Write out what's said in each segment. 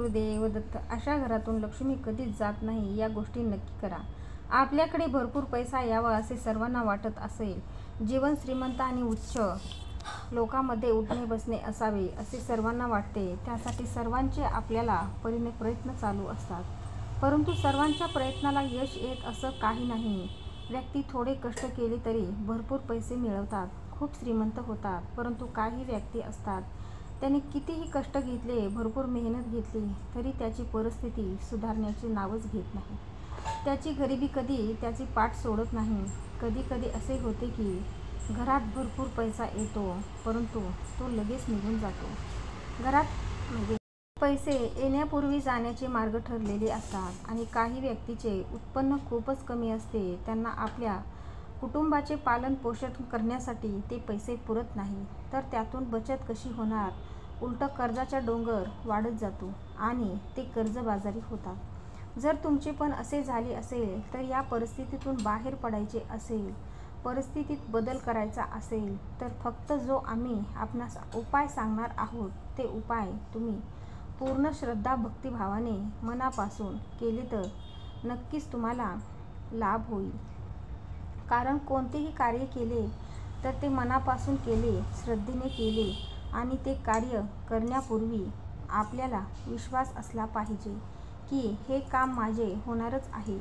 गुरुदेव दत्त. अशा घरातून लक्ष्मी कधीच जात नाही या गोष्टी नक्की करा. आपल्याकडे भरपूर पैसा यावा असे सर्वांना वाटत असेल, जीवन श्रीमंत आणि उच्च लोकांमध्ये उठणे बसणे असावे असे सर्वांना वाटते. त्यासाठी सर्वांचे आपल्याला परीने प्रयत्न चालू असतात, परंतु सर्वांच्या प्रयत्नाला यश येत असं काही नाही. व्यक्ती थोडे कष्ट केले तरी भरपूर पैसे मिळवतात, खूप श्रीमंत होतात. परंतु काही व्यक्ती असतात, त्याने कितीही कष्ट घेतले, भरपूर मेहनत घेतली तरी त्याची परिस्थिती सुधारण्याचे नावच घेत नाही. त्याची गरिबी कधी त्याची पाठ सोडत नाही. कधी कधी असे होते की घरात भरपूर पैसा येतो, परंतु तो लगेच निघून जातो. घरात पैसे येण्यापूर्वी जाण्याचे मार्ग ठरलेले असतात आणि काही व्यक्तीचे उत्पन्न खूपच कमी असते. त्यांना आपल्या कुटुंबाचे पालन पोषण करण्यासाठी ते पैसे पुरत नाही, तर त्यातून बचत कशी होणार? उलट कर्जाचा डोंगर वाढत जातो आणि ते कर्जबाजारी होतात. जर तुमचे पण असे झाले असेल तर या परिस्थितीतून बाहेर पडायचे असेल, परिस्थितीत बदल करायचा असेल तर फक्त जो आम्ही आपणास उपाय सांगणार आहोत ते उपाय तुम्ही पूर्ण श्रद्धा भक्तिभावाने मनापासून केले तर नक्कीच तुम्हाला लाभ होईल. कारण कोणतेही कार्य केले तर ते मनापासून केले, श्रद्धेने केले आणि ते कार्य करण्यापूर्वी आपल्याला विश्वास असला पाहिजे की हे काम माझे होणारच आहे,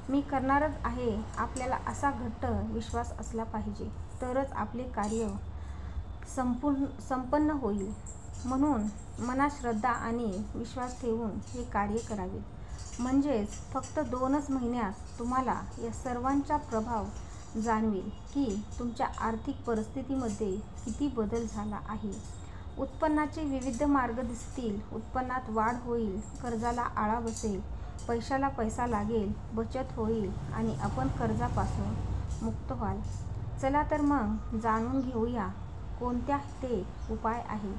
मी करणारच आहे. आपल्याला असा घट्ट विश्वास असला पाहिजे, तरच आपले कार्य संपन्न होईल. म्हणून मनात श्रद्धा आणि विश्वास ठेवून हे कार्य करावे. म्हणजेच फक्त 2च महिन्यात तुम्हाला या सर्वांचा प्रभाव जाणवेल की तुमच्या आर्थिक परिस्थितीमध्ये किती बदल झाला आहे. उत्पन्नाचे विविध मार्ग दिसतील, उत्पन्नात वाढ होईल, कर्जाला आळा बसेल, पैशाला पैसा लागेल, बचत होईल आणि आपण कर्जापासून मुक्त व्हाल. चला तर मग जाणून घेऊया कोणत्या ते उपाय आहे.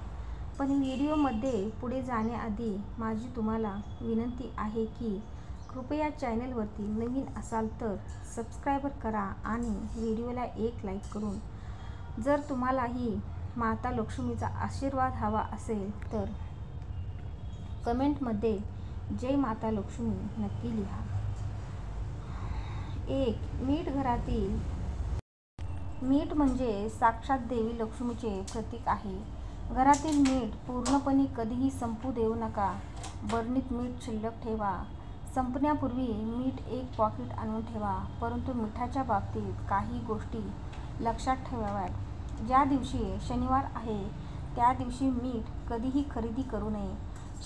पण व्हिडिओमध्ये पुढे जाण्याआधी माझी तुम्हाला विनंती आहे की कृपया चॅनलवरती नवीन असाल तर सबस्क्राईब करा आणि व्हिडिओला एक लाईक करून जर तुम्हालाही माता लक्ष्मीचा आशीर्वाद हवा असेल तर कमेंटमध्ये जय माता लक्ष्मी नक्की लिहा. 1. मीठ. घरातील मीठ म्हणजे साक्षात देवी लक्ष्मीचे प्रतीक आहे. घरातील मीठ पूर्णपणे कधीही संपू देऊ नका. बरणीत मीठ शिल्लक ठेवा. संपण्यापूर्वी मीठ 1 पॉकेट आणून ठेवा. परंतु मिठाच्या बाबतीत काही गोष्टी लक्षात ठेवाव्यात. ज्या दिवशी शनिवार आहे त्या दिवशी मीठ कधीही खरेदी करू नये.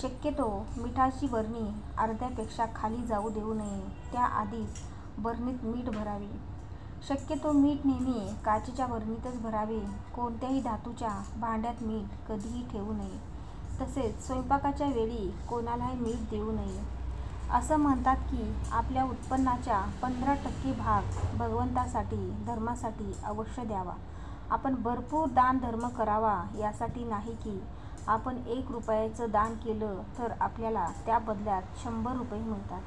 शक्यतो मिठाची बरणी अर्ध्यापेक्षा खाली जाऊ देऊ नये. त्याआधीच बरणीत मीठ भरावे. शक्यतो मीठ नेहमी काचेच्या बरणीतच भरावे. कोणत्याही धातूच्या भांड्यात मीठ कधीही ठेवू नये. तसेच स्वयंपाकाच्या वेळी कोणालाही मीठ देऊ नये. असं म्हणतात की आपल्या उत्पन्नाच्या 15% भाग भगवंतासाठी, धर्मासाठी अवश्य द्यावा. आपण भरपूर दान धर्म करावा यासाठी नाही की आपण 1 रुपयाचं दान केलं तर आपल्याला त्या बदल्यात 100 रुपये मिळतात.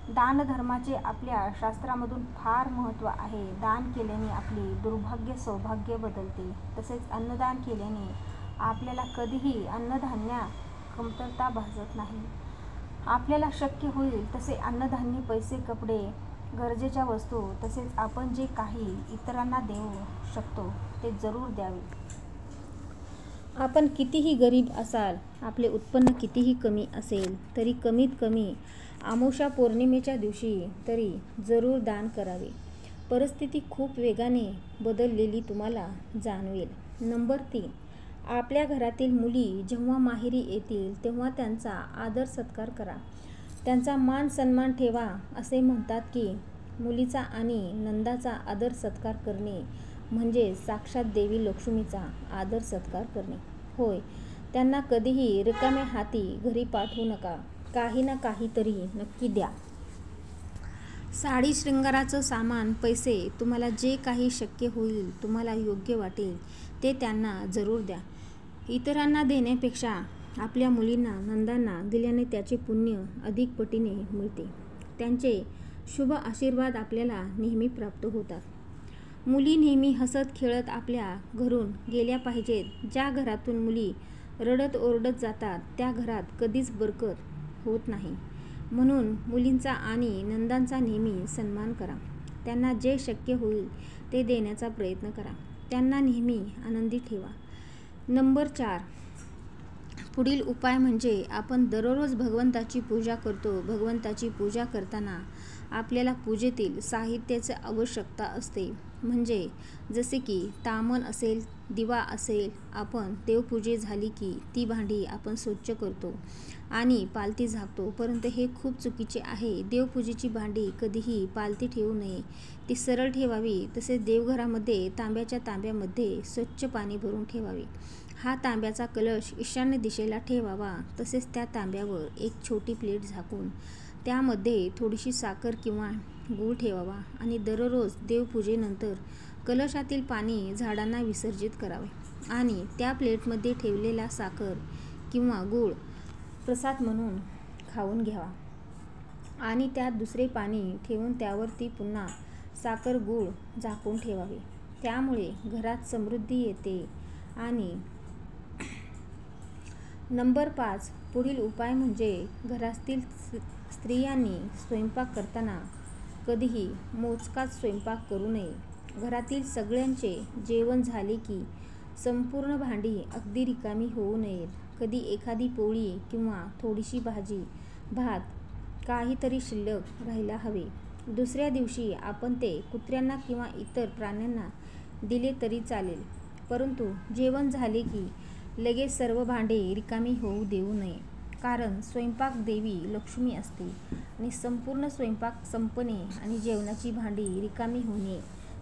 दानधर्माचे आपल्या शास्त्रामधून फार महत्त्व आहे. दान केल्याने आपले दुर्भाग्य सौभाग्य बदलते. तसेच अन्नदान केल्याने आपल्याला कधीही अन्नधान्य कमतरता भासत नाही. आपल्याला शक्य होईल तसे अन्नधान्य, पैसे, कपडे, गरजेच्या वस्तू तसेच आपण जे काही इतरांना देऊ शकतो ते जरूर द्यावे. आपण कितीही गरीब असाल, आपले उत्पन्न कितीही कमी असेल तरी कमीत कमी अमावस्या पौर्णिमेच्या दिवशी तरी जरूर दान करावे. परिस्थिती खूप वेगाने बदललेली तुम्हाला जाणवेल. नंबर 3. आपल्या घरातील मुली जेव्हा माहेरी येतील तेव्हा त्यांचा आदर सत्कार करा. त्यांचा मान सन्मान ठेवा. असे म्हणतात की मुलीचा आणि नंदाचा आदर सत्कार करणे म्हणजे साक्षात देवी लक्ष्मीचा आदर सत्कार करणे होय. त्यांना कधीही रिकाम्या हाती घरी पाठवू नका. काही ना काहीतरी नक्की द्या. साडी, शृंगाराचं सामान, पैसे, तुम्हाला जे काही शक्य होईल, तुम्हाला योग्य वाटेल ते त्यांना जरूर द्या. इतरांना देण्यापेक्षा आपल्या मुलींना, नंदांना दिल्याने त्याचे पुण्य अधिक पटीने मिळते. त्यांचे शुभ आशीर्वाद आपल्याला नेहमी प्राप्त होतात. मुली नेहमी हसत खेळत आपल्या घरून गेल्या पाहिजेत. ज्या घरातून मुली रडत ओरडत जातात त्या घरात कधीच बरकत होत नाही. म्हणून मुलींचा आणि नंदांचा नेहमी सन्मान करा. त्यांना जे शक्य होईल ते देण्याचा प्रयत्न करा. त्यांना नेहमी आनंदी ठेवा. नंबर 4, पुढील उपाय म्हणजे आपण दररोज भगवंताची पूजा करतो. भगवंताची पूजा करताना आपल्याला पूजेतील साहित्याची आवश्यकता असते. म्हणजे जसे की तामण असेल, दिवा असेल. आपण देवपूजा झाली की ती भांडी आपण स्वच्छ करतो आणि पालथी झाकतो, परंतु हे खूप चुकीचे आहे. देवपूजेची भांडी कधीही पालथी ठेवू नये, ती सरळ ठेवावी. तसेच देवघरामध्ये तांब्याच्या तांब्यामध्ये स्वच्छ पाणी भरून ठेवावे. हा तांब्याचा कलश ईशान्य दिशेला ठेवावा. तसेच त्या तांब्यावर एक छोटी प्लेट झाकून त्यामध्ये थोडीशी साखर किंवा गूळ ठेवावा आणि दररोज देवपूजेनंतर कलशातील पाणी झाडांना विसर्जित करावे आणि त्या प्लेटमध्ये ठेवलेला साखर किंवा गूळ प्रसाद म्हणून खाऊन घ्यावा आणि त्यात दुसरे पाणी ठेवून त्यावर ती पुन्हा साखर गूळ झाकून ठेवावे. त्यामुळे घरात समृद्धी येते. आणि नंबर 5, पुढील उपाय म्हणजे घरातील स्त्रियांनी स्वयंपाक करताना कधीही मोजकाच स्वयंपाक करू नये. घरातील सगळ्यांचे जेवण झाले की संपूर्ण भांडी अगदी रिकामी होऊ नयेत. कधी एखादी पोळी किंवा थोडीशी भाजी, भात काहीतरी शिल्लक राहायला हवे. दुसऱ्या दिवशी आपण ते कुत्र्यांना किंवा इतर प्राण्यांना दिले तरी चालेल, परंतु जेवण झाले की लगेच सर्व भांडे रिकामी होऊ देऊ नये. कारण स्वयंपाक देवी लक्ष्मी असते आणि संपूर्ण स्वयंपाक संपणे आणि जेवणाची भांडी रिकामी होणे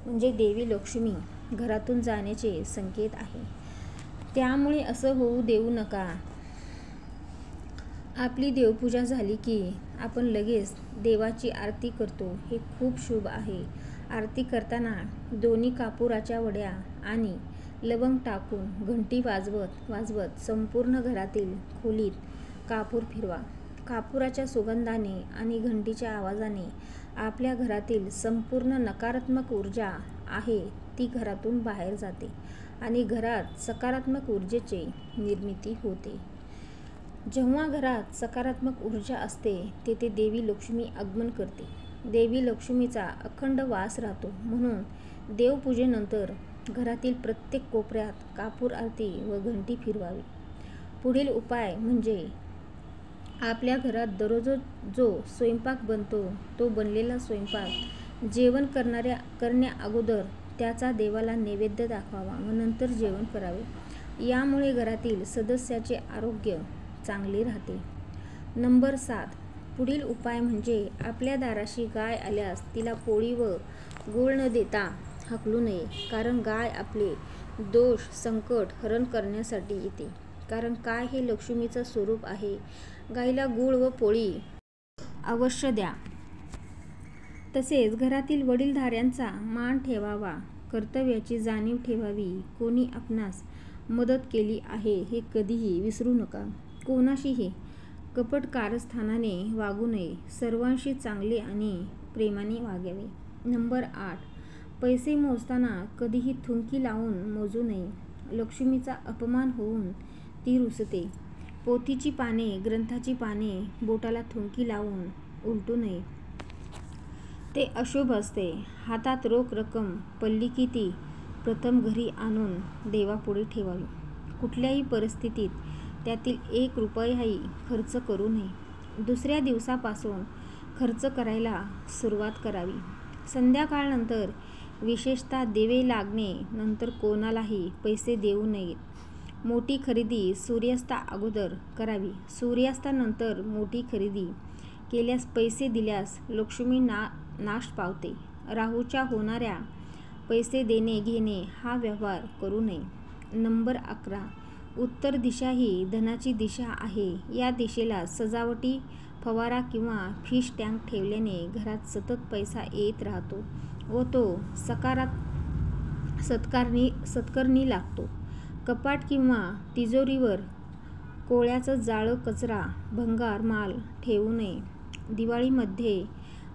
म्हणजे देवी लक्ष्मी घरातून जाण्याचे संकेत आहे. त्यामुळे असं होऊ देऊ नका. आपली देवपूजा झाली की आपण लगेच देवाची आरती करतो, हे खूप शुभ आहे. आरती करताना दोन्ही कापुराच्या वड्या आणि लवंग टाकून घंटी वाजवत संपूर्ण घरातील खोलीत कापूर फिरवा. कापुराच्या सुगंधाने आणि घंटीच्या आवाजाने आपल्या घरातील संपूर्ण नकारात्मक ऊर्जा आहे ती घरातून बाहेर जाते आणि घरात सकारात्मक ऊर्जेची निर्मिती होते. जेव्हा घरात सकारात्मक ऊर्जा असते तेथे देवी लक्ष्मी आगमन करते. देवी लक्ष्मीचा अखंड वास राहतो. म्हणून देवपूजेनंतर घरातील प्रत्येक कोपऱ्यात कापूर आरती व घंटी फिरवावी. पुढील उपाय म्हणजे आपल्या घरात दररोज जो स्वयंपाक बनतो तो बनलेला स्वयंपाक जेवण करण्या अगोदर त्याचा देवाला नैवेद्य दाखवावा व नंतर जेवण करावे. यामुळे घरातील सदस्याचे आरोग्य चांगले राहते. नंबर 7, पुढील उपाय म्हणजे आपल्या दाराशी गाय आल्यास तिला पोळी व गूळ न देता हाकलू नये. कारण गाय आपले दोष संकट हरण करण्यासाठी येते. कारण गाय हे लक्ष्मीचं स्वरूप आहे. गायीला गूळ व पोळी अवश्य द्या. तसेच घरातील वडीलधाऱ्यांचा मान ठेवावा. कर्तव्याची जाणीव ठेवावी. कोणी आपणास मदत केली आहे हे कधीही विसरू नका. कोणाशीही कपट कारस्थानाने वागू नये. सर्वांशी चांगले आणि प्रेमाने वागावे. नंबर 8, पैसे मोजताना कधीही थुंकी लावून मोजू नये. लक्ष्मीचा अपमान होऊन ती रुसते. पोथीची पाने, ग्रंथाची पाने बोटाला थुंकी लावून उलटू नये, ते अशुभ असते. हातात रोख रक्कम पडली की ती प्रथम घरी आणून देवापुढे ठेवावी. कुठल्याही परिस्थितीत त्यातील 1 रुपयाही खर्च करू नये. दुसऱ्या दिवसापासून खर्च करायला सुरुवात करावी. संध्याकाळनंतर विशेषतः दिवे लागणे नंतर कोणालाही पैसे देऊ नयेत. मोठी खरेदी सूर्यास्ता अगोदर करावी. सूर्यास्तानंतर मोठी खरेदी केल्यास पैसे दिल्यास लक्ष्मी नाश पावते. राहूच्या होणाऱ्या पैसे देणे घेणे हा व्यवहार करू नये. नंबर 11, उत्तर दिशा ही धनाची दिशा आहे. या दिशेला सजावटी फवारा किंवा फिश टँक ठेवल्याने घरात सतत पैसा येत राहतो व तो सत्कारणी लागतो. कपाट किंवा तिजोरीवर कोळ्याचं जाळं, कचरा, भंगार माल ठेवू नये. दिवाळीमध्ये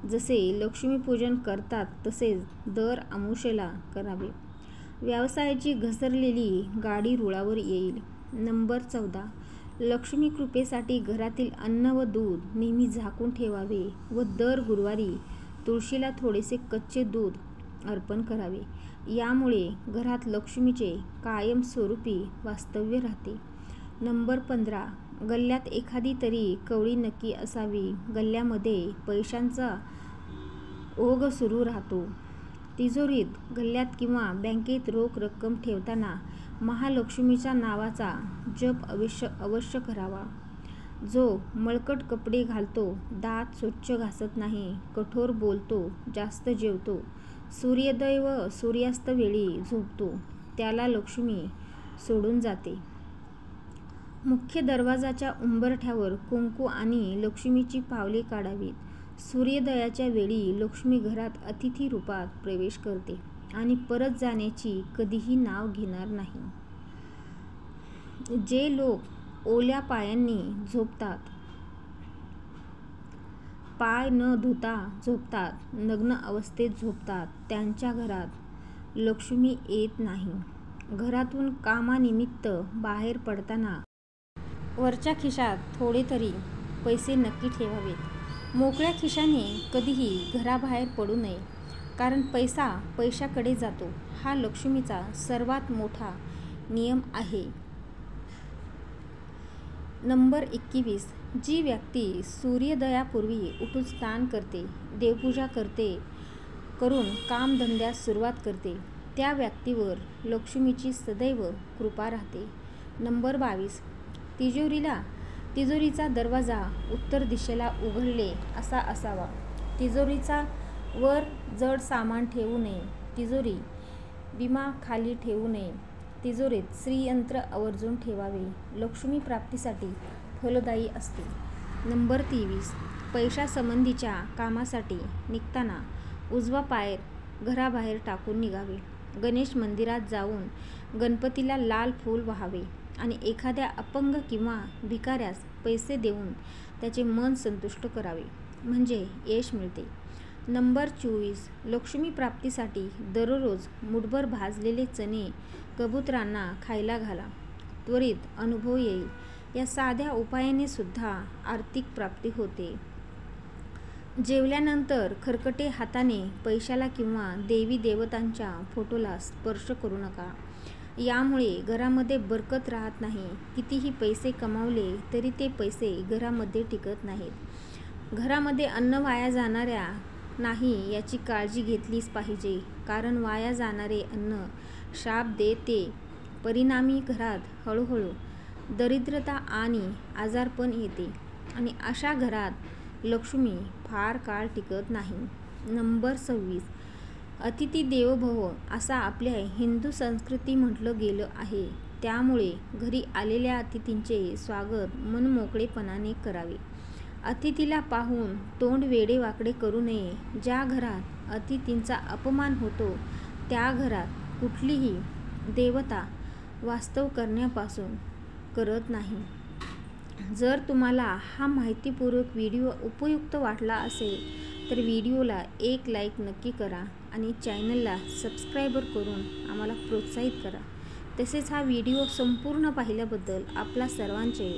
जसे लक्ष्मीपूजन करतात तसेच दर अमावास्येला करावे. व्यवसायाची घसरलेली गाडी रुळावर येईल. नंबर 14, लक्ष्मी कृपेसाठी घरातील अन्न व दूध नेहमी झाकून ठेवावे व दर गुरुवारी तुळशीला थोडेसे कच्चे दूध अर्पण करावे. यामुळे घरात लक्ष्मीचे कायमस्वरूपी वास्तव्य राहते. नंबर 15. गल्ल्यात एखादी तरी कवडी नक्की असावी. गल्ल्यामध्ये पैशांचा ओघ सुरू राहतो. तिजोरीत, गल्ल्यात किंवा बँकेत रोख रक्कम ठेवताना महालक्ष्मीच्या नावाचा जप अवश्य करावा. जो मळकट कपडे घालतो, दात स्वच्छ घासत नाही, कठोर बोलतो, जास्त जेवतो, सूर्योदय व सूर्यास्त वेळी झोपतो, त्याला लक्ष्मी सोडून जाते. मुख्य दरवाजाच्या उंबरठ्यावर कुंकू आणि लक्ष्मीची पावले काढावीत. सूर्योदयाच्या वेळी लक्ष्मी घरात अतिथी रूपात प्रवेश करते आणि परत जाण्याची कधीही नाव घेणार नाही. जे लोक ओल्या पायांनी झोपतात, पाय न धुता झोपतात, नग्न अवस्थेत झोपतात, त्यांच्या घरात लक्ष्मी येत नाही. घरातून कामानिमित्त बाहेर पडताना वरच्या खिशात थोडे तरी पैसे नक्की ठेवावेत. मोकळ्या खिशाने कधीही घराबाहेर पडू नये, कारण पैसा पैशाकडे जातो हा लक्ष्मीचा सर्वात मोठा नियम आहे. नंबर 21. जी व्यक्ती सूर्योदयापूर्वी उठून स्नान करते, देवपूजा करून कामधंद्यास सुरुवात करते, त्या व्यक्तीवर लक्ष्मीची सदैव कृपा राहते. नंबर 22. तिजोरीचा दरवाजा उत्तर दिशेला उघडले असा असावा. तिजोरीचा वर जड सामान ठेवू नये. तिजोरी विमा खाली ठेवू नये. तिजोरीत श्रीयंत्र आवर्जून ठेवावे. लक्ष्मी प्राप्तीसाठी फलदायी असते. नंबर 23. पैशासंबंधीच्या कामासाठी निघताना उजवा पाय घराबाहेर टाकून निघावे. गणेश मंदिरात जाऊन गणपतीला लाल फूल वाहावे आणि एखाद्या अपंग किंवा भिकाऱ्यास पैसे देऊन त्याचे मन संतुष्ट करावे, म्हणजे यश मिळते. नंबर 24. लक्ष्मी प्राप्तीसाठी दररोज मुठभर भाजलेले चणे कबुतरांना खायला घाला. त्वरित अनुभव येईल. या साध्या उपायाने सुद्धा आर्थिक प्राप्ती होते. जेवल्यानंतर खरकटे हाताने पैशाला किंवा देवी देवतांच्या फोटोला स्पर्श करू नका. यामुळे घरामध्ये बरकत राहत नाही. कितीही पैसे कमावले तरी ते पैसे घरामध्ये टिकत नाहीत. घरामध्ये अन्न वाया जाणाऱ्या नाही याची काळजी घेतलीच पाहिजे, कारण वाया जाणारे अन्न शाप देते. परिणामी घरात हळूहळू दरिद्रता आणि आजारपण येते आणि अशा घरात लक्ष्मी फार काळ टिकत नाही. नंबर 26. अतिथी देवो भव असा आपल्या हिंदू संस्कृती म्हटलं गेलं आहे. त्यामुळे घरी आलेल्या अतिथींचे स्वागत मनमोकळेपणाने करावे. अतिथीला पाहून तोंड वेडेवाकडे करू नये. ज्या घरात अतिथींचा अपमान होतो त्या घरात कुठलीही देवता वास्तव करण्यापासून करत नाही. जर तुम्हाला हा माहितीपूर्वक व्हिडिओ उपयुक्त वाटला असेल तर व्हिडिओला एक लाईक नक्की करा आणि चॅनलला सबस्क्राईब करून आम्हाला प्रोत्साहित करा. तसेच हा व्हिडिओ संपूर्ण पाहिल्याबद्दल आपला सर्वांचे